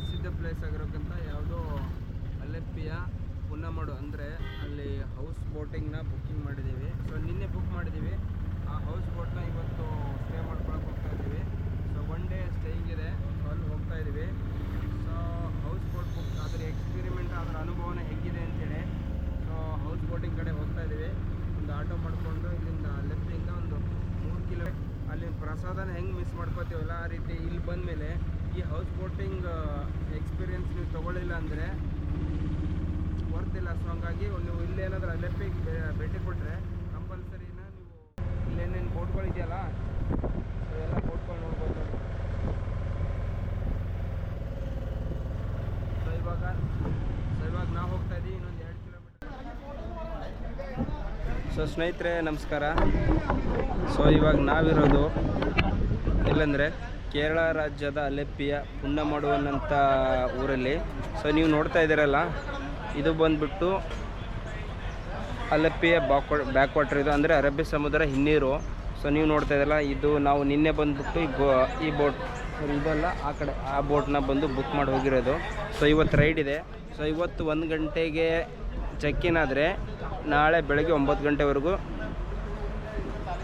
ಪ್ರಸಿದ್ಧ ಪ್ಲೇಸ್ ಆಗಿರೋಕ್ಕಂತ ಯಾವುದೋ ಅಲೆಪ್ಪಿಯ ಪುನ್ನಮಡು ಅಂದರೆ ಅಲ್ಲಿ ಹೌಸ್ ಬೋಟಿಂಗ್ನ ಬುಕ್ಕಿಂಗ್ ಮಾಡಿದ್ದೀವಿ. ಸೊ ನಿನ್ನೆ ಬುಕ್ ಮಾಡಿದ್ದೀವಿ. ಆ ಹೌಸ್ ಬೋಟ್ನ ಇವತ್ತು ಸ್ಟೇ ಮಾಡ್ಕೊಳಕ್ಕೆ ಹೋಗ್ತಾ ಇದ್ದೀವಿ. ಸೊ 1 ಡೇ ಸ್ಟೇಯಿಂಗ್ ಇದೆ. ಸೊ ಅಲ್ಲಿ ಹೋಗ್ತಾ ಇದ್ದೀವಿ. ಸೊ ಹೌಸ್ ಬೋಟ್ ಬುಕ್ ಅದರ ಎಕ್ಸ್ಪೀರಿಮೆಂಟ್ ಅದರ ಅನುಭವನ ಹೇಗಿದೆ ಅಂತೇಳಿ ಸೊ ಹೌಸ್ ಬೋಟಿಂಗ್ ಕಡೆ ಹೋಗ್ತಾ ಇದ್ದೀವಿ. ಒಂದು ಆಟೋ ಮಾಡಿಕೊಂಡು ಇಲ್ಲಿಂದ ಅಲೆಪ್ಪಿಯಿಂದ ಒಂದು 3 ಕಿಲೋಮೀಟರ್ ಅಲ್ಲಿ ಪ್ರಸಾದನ ಹೆಂಗೆ ಮಿಸ್ ಮಾಡ್ಕೋತೀವಲ್ಲ ಆ ರೀತಿ ಇಲ್ಲಿ ಬಂದಮೇಲೆ ಈ ಹೌಸ್ ಬೋಟಿಂಗ್ ಎಕ್ಸ್ಪೀರಿಯೆನ್ಸ್ ನೀವು ತೊಗೊಳ್ಳಿಲ್ಲ ಅಂದರೆ ವರ್ತಿಲ್ಲ. ಸೊ ಹಂಗಾಗಿ ನೀವು ಇಲ್ಲೇನಾದರೂ ಅಲೆಪ್ಪಿಗೆ ಭೇಟಿ ಕೊಟ್ಟರೆ ಕಂಪಲ್ಸರಿನ ನೀವು ಇಲ್ಲೇನೇನು ಬೋಟ್ಗಳಿದೆಯಲ್ಲ ಸೊ ಎಲ್ಲ ಬೋಟ್ಗಳು ನೋಡ್ಬೋದು ನೋಡಿ. ಸೊ ಇವಾಗ ನಾವು ಹೋಗ್ತಾ ಇದ್ದೀವಿ ಇನ್ನೊಂದು 2 ಕಿಲೋಮೀಟರ್. ಸೊ ಸ್ನೇಹಿತರೆ ನಮಸ್ಕಾರ. ಸೊ ಇವಾಗ ನಾವಿರೋದು ಎಲ್ಲಂದರೆ ಕೇರಳ ರಾಜ್ಯದ ಅಲೆಪ್ಪಿಯ ಪುನ್ನಮಡು ಅನ್ನೋಂಥ ಊರಲ್ಲಿ. ಸೊ ನೀವು ನೋಡ್ತಾ ಇದ್ದೀರಲ್ಲ ಇದು ಬಂದುಬಿಟ್ಟು ಅಲೆಪ್ಪಿಯ ಬ್ಯಾಕ್ ವಾಟರ್. ಇದು ಅಂದರೆ ಅರಬ್ಬಿ ಸಮುದ್ರ ಹಿನ್ನೀರು. ಸೊ ನೀವು ನೋಡ್ತಾ ಇದ್ದೀರಲ್ಲ ಇದು ನಾವು ನಿನ್ನೆ ಬಂದುಬಿಟ್ಟು ಈ ಬೋಟ್ ಇದೆಲ್ಲ ಆ ಕಡೆ ಆ ಬೋಟ್ನ ಬಂದು ಬುಕ್ ಮಾಡಿ ಹೋಗಿರೋದು. ಸೊ ಇವತ್ತು ರೈಡ್ ಇದೆ. ಸೊ ಇವತ್ತು 1 ಗಂಟೆಗೆ ಚೆಕ್ಕಿನ್ ಆದರೆ ನಾಳೆ ಬೆಳಗ್ಗೆ 9 ಗಂಟೆವರೆಗೂ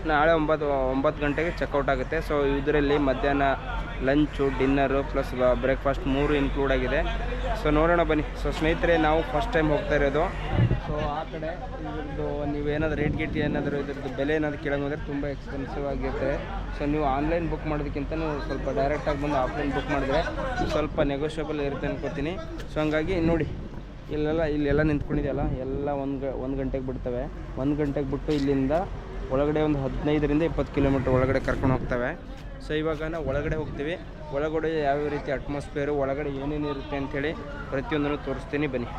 ನಾಳೆ 9 ಗಂಟೆಗೆ ಚೆಕ್ಔಟ್ ಆಗುತ್ತೆ. ಸೊ ಇದರಲ್ಲಿ ಮಧ್ಯಾಹ್ನ lunch dinner plus breakfast 3 include ಆಗಿದೆ. ಸೊ ನೋಡೋಣ ಬನ್ನಿ. ಸೊ ಸ್ನೇಹಿತರೆ ನಾವು ಫಸ್ಟ್ ಟೈಮ್ ಹೋಗ್ತಾ ಇರೋದು. ಸೊ ಆ ಕಡೆ ಇದ್ರದ್ದು ನೀವೇನಾದರೂ ರೇಟ್ ಗೀಟ್ ಏನಾದರೂ ಇದ್ರದ್ದು ಬೆಲೆ ಏನಾದರೂ ಕೇಳೋಂದ್ರೆ ತುಂಬ ಎಕ್ಸ್ಪೆನ್ಸಿವ್ ಆಗಿರುತ್ತೆ. ಸೊ ನೀವು ಆನ್ಲೈನ್ ಬುಕ್ ಮಾಡೋದಕ್ಕಿಂತ ಸ್ವಲ್ಪ ಡೈರೆಕ್ಟಾಗಿ ಬಂದು ಆಫ್ಲೈನ್ ಬುಕ್ ಮಾಡಿದ್ರೆ ಸ್ವಲ್ಪ ನೆಗೋಷಿಯಬಲ್ ಇರುತ್ತೆ ಅನ್ಕೋತೀನಿ. ಸೊ ಹಂಗಾಗಿ ನೋಡಿ ಇಲ್ಲೆಲ್ಲ ನಿಂತ್ಕೊಂಡಿದೆಯಲ್ಲ ಎಲ್ಲ 1 ಗಂಟೆಗೆ ಬಿಡ್ತವೆ. 1 ಗಂಟೆಗೆ ಬಿಟ್ಟು ಇಲ್ಲಿಂದ ಒಳಗಡೆ ಒಂದು 15ರಿಂದ 20 ಕಿಲೋಮೀಟ್ರ್ ಒಳಗಡೆ ಕರ್ಕೊಂಡು ಹೋಗ್ತವೆ. ಸೊ ಇವಾಗ ನಾವು ಒಳಗಡೆ ಹೋಗ್ತೀವಿ. ಒಳಗಡೆ ಯಾವ್ಯಾವ ರೀತಿ ಅಟ್ಮಾಸ್ಫಿಯರು ಒಳಗಡೆ ಏನೇನು ಇರುತ್ತೆ ಅಂಥೇಳಿ ಪ್ರತಿಯೊಂದನ್ನು ತೋರಿಸ್ತೀನಿ ಬನ್ನಿ.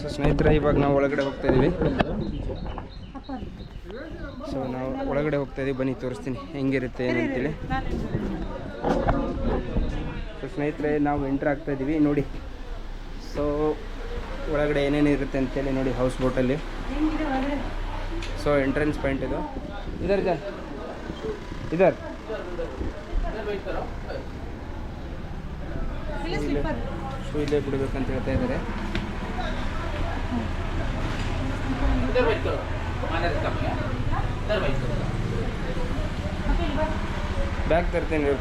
ಸೊ ಸ್ನೇಹಿತರೆ ಇವಾಗ ನಾವು ಒಳಗಡೆ ಹೋಗ್ತಾ ಇದ್ದೀವಿ. ಸೊ ನಾವು ಒಳಗಡೆ ಹೋಗ್ತಾ ಇದ್ದೀವಿ ಬನ್ನಿ ತೋರಿಸ್ತೀನಿ ಹೆಂಗಿರುತ್ತೆ ಏನಂತೇಳಿ. ಸೊ ಸ್ನೇಹಿತರೆ ನಾವು ಎಂಟ್ರ್ ಆಗ್ತಾ ಇದ್ದೀವಿ ನೋಡಿ. ಸೊ ಒಳಗಡೆ ಏನೇನು ಇರುತ್ತೆ ಅಂತೇಳಿ ನೋಡಿ ಹೌಸ್ ಬೋಟಲ್ಲಿ. ಸೊ ಎಂಟ್ರೆನ್ಸ್ ಪಾಯಿಂಟ್ ಇದು ಇದರ್ ಶೂ ಇಲ್ಲೇ ಬಿಡಬೇಕಂತ ಹೇಳ್ತಾ ಇದ್ದಾರೆ. ಬ್ಯಾಗ್ ತರ್ತೇನೆ.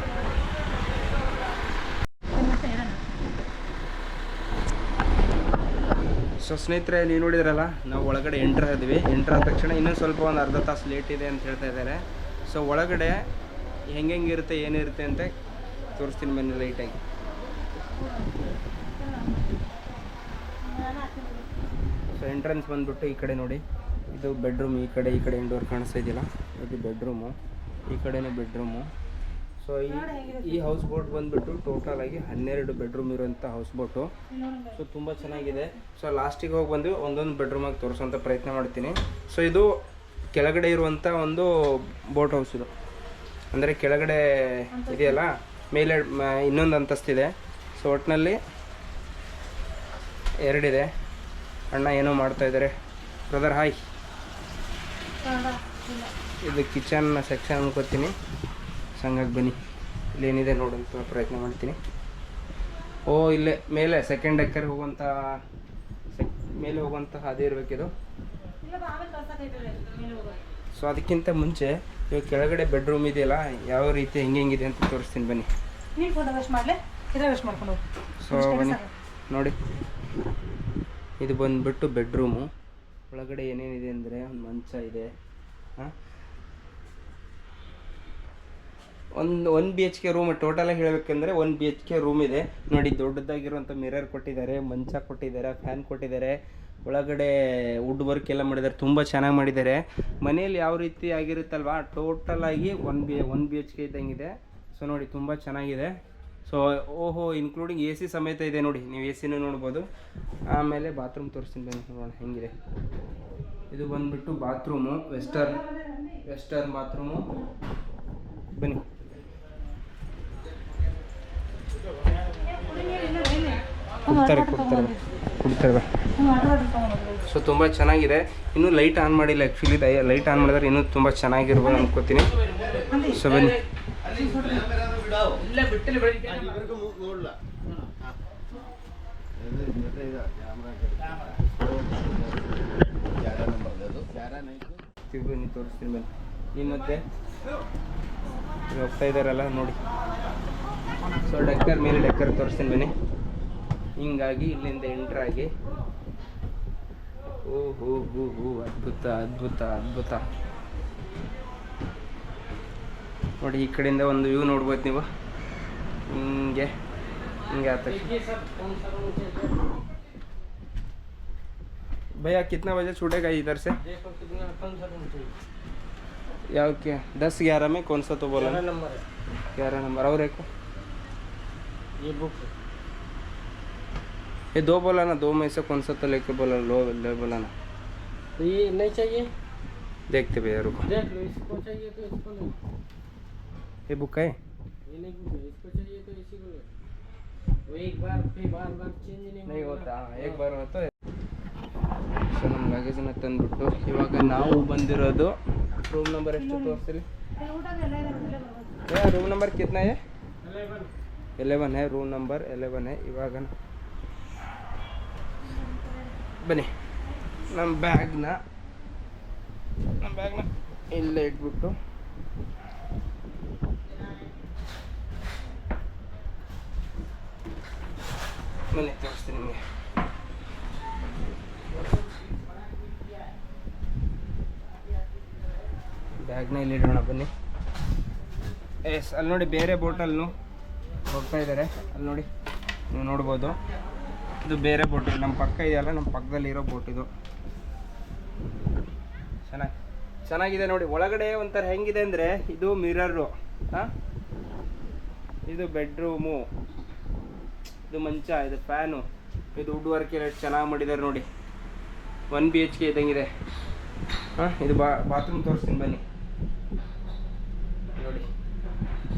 ಸೊ ಸ್ನೇಹಿತರೆ ನೀವು ನೋಡಿದ್ರಲ್ಲ ನಾವು ಒಳಗಡೆ ಎಂಟ್ರ್ ಆದ್ವಿ. ಎಂಟ್ರ್ ಆದ ತಕ್ಷಣ ಇನ್ನೊಂದು ಸ್ವಲ್ಪ ಒಂದು ಅರ್ಧ ತಾಸು ಲೇಟ್ ಇದೆ ಅಂತ ಹೇಳ್ತಾ ಇದ್ದಾರೆ. ಸೊ ಒಳಗಡೆ ಹೆಂಗಿರುತ್ತೆ ಏನಿರುತ್ತೆ ಅಂತ ತೋರಿಸ್ತೀನಿ ಬನ್ನಿ ಲೈಟಾಗಿ. ಸೊ ಎಂಟ್ರೆನ್ಸ್ ಬಂದುಬಿಟ್ಟು ಈ ಕಡೆ ನೋಡಿ ಇದು ಬೆಡ್ರೂಮ್. ಈ ಕಡೆ ಇಂಡೋರ್ ಕಾಣಿಸ್ತಾ ಇದೆಯಲ್ಲ ಇದು ಬೆಡ್ರೂಮು. ಈ ಕಡೆನೂ ಬೆಡ್ರೂಮು. ಸೊ ಈ ಹೌಸ್ ಬೋಟ್ ಬಂದುಬಿಟ್ಟು ಟೋಟಲ್ ಆಗಿ 12 ಬೆಡ್ರೂಮ್ ಇರುವಂಥ ಹೌಸ್ ಬೋಟು. ಸೊ ತುಂಬ ಚೆನ್ನಾಗಿದೆ. ಸೊ ಲಾಸ್ಟಿಗೆ ಹೋಗಿ ಬಂದು ಒಂದೊಂದು ಬೆಡ್ರೂಮಾಗಿ ತೋರಿಸೋಂಥ ಪ್ರಯತ್ನ ಮಾಡ್ತೀನಿ. ಸೊ ಇದು ಕೆಳಗಡೆ ಇರುವಂಥ ಒಂದು ಬೋಟ್ ಹೌಸ್. ಇದು ಅಂದರೆ ಕೆಳಗಡೆ ಇದೆಯಲ್ಲ ಮೇಲೆ ಇನ್ನೊಂದು ಅಂತಸ್ತಿದೆ. ಸೊ ಒಟ್ಟಿನಲ್ಲಿ 2 ಇದೆ. ಅಣ್ಣ ಏನೋ ಮಾಡ್ತಾಯಿದ್ದಾರೆ. Brother hi. ಇದು ಕಿಚನ್ ಸೆಕ್ಷನ್ ಅನ್ಕೋತೀನಿ. ಹಂಗಾಗಿ ಬನ್ನಿ ಇಲ್ಲೇನಿದೆ ನೋಡೋಂಥ ಪ್ರಯತ್ನ ಮಾಡ್ತೀನಿ. ಇಲ್ಲೇ ಮೇಲೆ ಸೆಕೆಂಡ್ ಡೆಕ್ಕರ್ ಹೋಗುವಂಥ ಮೇಲೆ ಹೋಗುವಂತಹ ಅದೇ ಇರಬೇಕಿದು. ಸೊ ಅದಕ್ಕಿಂತ ಮುಂಚೆ ಇವಾಗ ಕೆಳಗಡೆ ಬೆಡ್ರೂಮ್ ಇದೆಯಲ್ಲ ಯಾವ ರೀತಿ ಹೆಂಗಿದೆ ಅಂತ ತೋರಿಸ್ತೀನಿ ಬನ್ನಿ. ಸೊ ಬನ್ನಿ ನೋಡಿ ಇದು ಬಂದುಬಿಟ್ಟು ಬೆಡ್ರೂಮು. ಒಳಗಡೆ ಏನೇನಿದೆ ಅಂದರೆ ಒಂದು ಮಂಚ ಇದೆ. ಒಂದು BHK ರೂಮ್. ಟೋಟಲಾಗಿ ಹೇಳಬೇಕಂದ್ರೆ 1 BHK ರೂಮ್ ಇದೆ ನೋಡಿ. ದೊಡ್ಡದಾಗಿರುವಂಥ ಮಿರರ್ ಕೊಟ್ಟಿದ್ದಾರೆ, ಮಂಚ ಕೊಟ್ಟಿದ್ದಾರೆ, ಫ್ಯಾನ್ ಕೊಟ್ಟಿದ್ದಾರೆ. ಒಳಗಡೆ ವುಡ್ ವರ್ಕ್ ಎಲ್ಲ ಮಾಡಿದ್ದಾರೆ, ತುಂಬ ಚೆನ್ನಾಗಿ ಮಾಡಿದ್ದಾರೆ. ಮನೆಯಲ್ಲಿ ಯಾವ ರೀತಿ ಆಗಿರುತ್ತಲ್ವ ಟೋಟಲಾಗಿ 1 BHK ಇದ್ದಂಗಿದೆ. ಸೊ ನೋಡಿ ತುಂಬ ಚೆನ್ನಾಗಿದೆ. ಸೊ ಇನ್ಕ್ಲೂಡಿಂಗ್ AC ಸಮೇತ ಇದೆ ನೋಡಿ. ನೀವು AC ನೋಡ್ಬೋದು. ಆಮೇಲೆ ಬಾತ್ರೂಮ್ ತೋರಿಸ್ತೀನಿ ಬನ್ನಿ ನೋಡೋಣ ಹೆಂಗಿದೆ. ಇದು ಬಂದುಬಿಟ್ಟು ಬಾತ್ರೂಮು, ವೆಸ್ಟರ್ನ್ ಬಾತ್ರೂಮು. ಬನ್ನಿ ಕೊಡ್ತಾರೆ ಕೊಡ್ತೇವೆ. ಸೊ ತುಂಬ ಚೆನ್ನಾಗಿದೆ. ಇನ್ನೂ ಲೈಟ್ ಆನ್ ಮಾಡಿಲ್ಲ ಆ್ಯಕ್ಚುಲಿ. ಲೈಟ್ ಆನ್ ಮಾಡಿದ್ರೆ ಇನ್ನೂ ತುಂಬ ಚೆನ್ನಾಗಿರ್ಬೋದು ಅನ್ಕೋತೀನಿ. ಸೊ ಬನ್ನಿ. ಬನ್ನಿ ತೋರಿಸ್ತೀನಿ ಬನ್ನಿ. ಈ ಮಧ್ಯೆ ಹೋಗ್ತಾ ಇದ್ದಾರಲ್ಲ ನೋಡಿ. ಸೊ ಡೆಕ್ಕರ್ ಮೇಲೆ ಡೆಕ್ಕರ್ ತೋರಿಸ್ತೀನಿ ಬನ್ನಿ. ಹಿಂಗಾಗಿ ಇಲ್ಲಿಂದ ಎಂಟ್ರಾಗಿ ಓ ಹೋ ಹೋ ಹೋ ಅದ್ಭುತ ಅದ್ಭುತ ಅದ್ಭುತ ನೋಡಿ. ಈ ಕಡೆಯಿಂದ ಒಂದು ವ್ಯೂ ನೋಡ್ಬೋದು ನೀವು. ಹಿಂಗೆ ಹಿಂಗೆ ಆತ. भैया कितना बजे छूटेगा इधर से? या क्या 10-11 में कौन सा तो बोला? 11 नंबर और एक ये बुक ये 2 बोला ना. 2 में से कौन सा तो लेके बोला ले बोला ना. तो ये नहीं चाहिए, देखते भैया रुको. देख लो. इसको चाहिए तो इसको लो. ये बुक है, ये नहीं बुक है. इसको चाहिए तो इसी को लो. वो एक बार फिर बार चेंज नहीं होता. एक बार होता है. ಸೊ ನಮ್ಮ ಲಗೇಜನ್ನ ತಂದುಬಿಟ್ಟು ಇವಾಗ ನಾವು ಬಂದಿರೋದು ರೂಮ್ ನಂಬರ್ ಎಷ್ಟು ತೋರಿಸ್ತೀರಿ? ರೂಮ್ ನಂಬರ್ ಕಿತ್ನಾ है? 11 है. ರೂಮ್ ನಂಬರ್ 11 है. ಇವಾಗ ಬನ್ನಿ ನಮ್ಮ ಬ್ಯಾಗ್ನ ಇಲ್ಲೇ ಇಟ್ಬಿಟ್ಟು ಬನ್ನಿ ತೋರಿಸ್ತೀನಿ ನಿಮಗೆ. ಬ್ಯಾಗ್ನ ಇಲ್ಲಿ ಇಡೋಣ ಬನ್ನಿ. ಎಸ್ ಅಲ್ಲಿ ನೋಡಿ ಬೇರೆ ಬೋಟಲ್ನು ಹೋಗ್ತಾ ಇದ್ದಾರೆ. ಅಲ್ಲಿ ನೋಡಿ ನೀವು ನೋಡ್ಬೋದು. ಇದು ಬೇರೆ ಬೋಟ್. ನಮ್ಮ ಪಕ್ಕ ಇದೆಯಲ್ಲ, ನಮ್ಮ ಪಕ್ಕದಲ್ಲಿ ಇರೋ ಬೋಟ್ ಇದು. ಚೆನ್ನಾಗಿದೆ ನೋಡಿ. ಒಳಗಡೆ ಒಂಥರ ಹೆಂಗಿದೆ ಅಂದರೆ ಇದು ಮಿರರು, ಇದು ಬೆಡ್ರೂಮು, ಇದು ಮಂಚ, ಇದು ಫ್ಯಾನು, ಇದು ವುಡ್ ವರ್ಕ್ ಎಲ್ಲ ಚೆನ್ನಾಗಿ ಮಾಡಿದ್ದಾರೆ ನೋಡಿ. 1 BHK ಇದ್ದಂಗಿದೆ. ಇದು ಬಾತ್ರೂಮ್ ತೋರಿಸ್ತೀನಿ ಬನ್ನಿ ನೋಡಿ.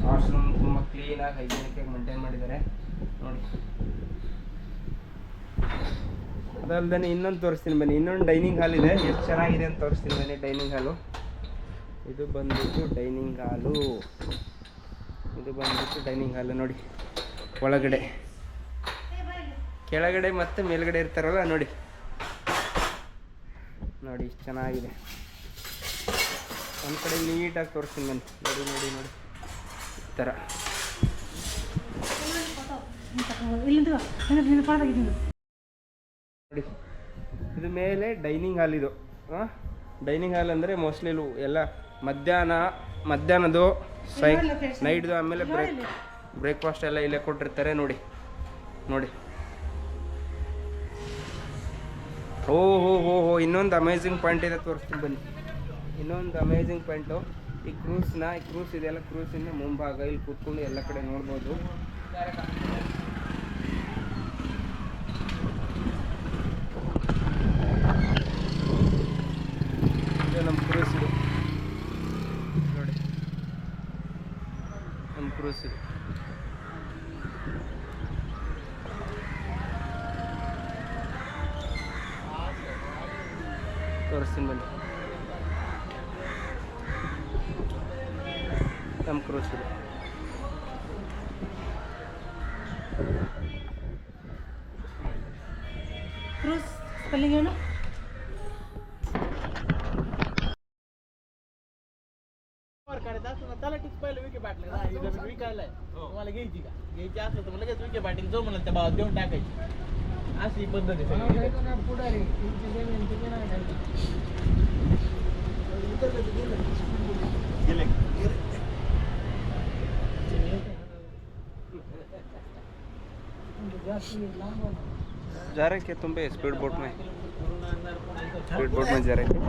ವಾಶ್ರೂಮ್ ತುಂಬ ಕ್ಲೀನಾಗಿ ಹೈಜೀನಿಕಾಗಿ ಮೇಂಟೈನ್ ಮಾಡಿದ್ದಾರೆ ನೋಡಿ. ಅದಲ್ಲದೆ ಇನ್ನೊಂದು ತೋರಿಸ್ತೀನಿ ಬನ್ನಿ. ಇನ್ನೊಂದು ಡೈನಿಂಗ್ ಹಾಲ್ ಇದೆ. ಎಷ್ಟು ಚೆನ್ನಾಗಿದೆ ಅಂತ ತೋರಿಸ್ತೀನಿ ಬನ್ನಿ. ಡೈನಿಂಗ್ ಹಾಲು ಇದು ಬಂದ್ಬಿಟ್ಟು ಡೈನಿಂಗ್ ಹಾಲು. ಇದು ಬಂದ್ಬಿಟ್ಟು ಡೈನಿಂಗ್ ಹಾಲು ನೋಡಿ. ಒಳಗಡೆ ಕೆಳಗಡೆ ಮತ್ತು ಮೇಲ್ಗಡೆ ಇರ್ತಾರಲ್ಲ ನೋಡಿ. ನೋಡಿ ಇಷ್ಟು ಚೆನ್ನಾಗಿದೆ. ಒಂದು ಕಡೆ ನೀಟಾಗಿ ತೋರಿಸ್ತೀನಿ ಬನ್ನಿ. ನೋಡಿ ನೋಡಿ ನೋಡಿ ಈ ಥರ ನೋಡಿ. ಇದು ಮೇಲೆ ಡೈನಿಂಗ್ ಹಾಲ್. ಇದು ಡೈನಿಂಗ್ ಹಾಲ್ ಅಂದರೆ ಮೋಸ್ಟ್ಲಿ ಎಲ್ಲ ಮಧ್ಯಾಹ್ನದು ನೈಟ್ದು ಆಮೇಲೆ ಬ್ರೇಕ್ಫಾಸ್ಟ್ ಎಲ್ಲ ಇಲ್ಲೇ ಕೊಟ್ಟಿರ್ತಾರೆ ನೋಡಿ. ನೋಡಿ ಓ ಹೋ ಹೋ ಹೋ. ಇನ್ನೊಂದು ಅಮೇಝಿಂಗ್ ಪಾಯಿಂಟ್ ಇದೆ ತೋರಿಸ್ತೀನಿ ಬನ್ನಿ. ಇನ್ನೊಂದು ಅಮೇಝಿಂಗ್ ಪಾಯಿಂಟು ಈ ಕ್ರೂಸ್ ಇದೆಯಲ್ಲ, ಕ್ರೂಸಿಂದ ಮುಂಭಾಗ ಇಲ್ಲಿ ಕೂತ್ಕೊಂಡು ಎಲ್ಲ ಕಡೆ ನೋಡ್ಬೋದು. ಇದು ನಮ್ಮ ಕ್ರೂಸ್ ಇದು ನೋಡಿ. ನಮ್ಮ ಕ್ರೂಸ್ ಇದು ತೋರಿಸ್ತೀನಿ ಬನ್ನಿ. ನಮ್ಮ ಕ್ರೂಸ್ ಇದು. ಕ್ರೂಸ್ ಸ್ಪೆಲ್ಲಿಂಗ್ ಏನು? त्याला टिक पहिलं विके बाटले विकायला तुम्हाला घ्यायची का? घ्यायची असलं तर लगेच विके बाटली जो म्हणलं त्या भावात देऊन टाकायची. अशी पद्धत आहे. जा रहे क्या तुम पे स्पीड बोट में जा रहे क्या?